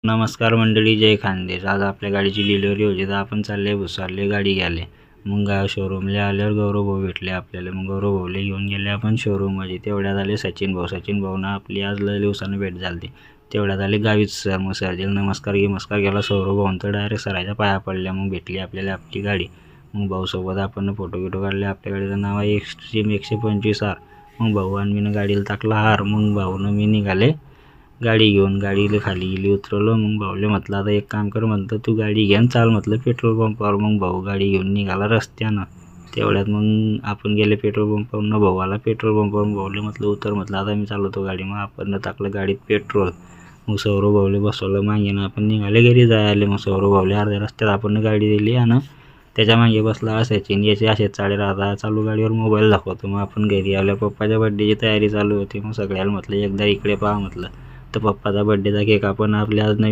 नमस्कार मंडळी, जय खानदेश. आज आपल्या गाडीची डिलिव्हरी होती तर आपण चालले भुसारले गाडी घ्यायला. मग शोरूमला आल्यावर गौरव भाऊ भेटले आपल्याला. मग गौरव भाऊला घेऊन गेले आपण शोरूममध्ये. तेवढ्यात आले सचिन भाऊनं आपली आज लय दिवसानं भेट झाली. तेवढ्यात आले गावीत सर. मग सरजीला नमस्कार केला. सौरभ भाऊन तर डायरेक्ट सराच्या पाया पडल्या. मग भेटली आपल्याला आपली गाडी. मग भाऊसोबत आपण फोटो काढले. आपल्या गाडीचं नाव आहे एक्स्ट्रीम 125R. मग भाऊ आणि मीनं गाडीला टाकला हार. मग भाऊनं मी निघाले गाडी घेऊन. गाडीला खाली गेली उतरवलं. मग भाऊले म्हटलं आता एक काम कर, म्हटलं तू गाडी घ्या चाल म्हटलं पेट्रोल पंपावर. मग भाऊ गाडी घेऊन निघाला रस्त्यानं. तेवढ्यात मग आपण गेले पेट्रोल पंपावरनं. भाऊ आला पेट्रोल पंपावर. भाऊले म्हटलं उतर, म्हटलं आता मी चालवतो गाडी. मग आपण टाकलं गाडीत पेट्रोल. मग सौरभ भाऊले बसवलं मागेनं. आपण निघाले घरी जायला. मग सौरभ भाऊले अर्ध्या रस्त्यात आपण गाडी दिली आणि त्याच्या मागे बसला असायची. याचे असेच चाळे राहता चालू गाडीवर मोबाईल दाखवतो. मग आपण घरी आल्या पप्पाच्या बड्डेची तयारी चालू होती. मग सगळ्याला म्हटलं एकदा इकडे पहा म्हटलं. तर पप्पाचा बड्डेचा केक आपण आपल्या आज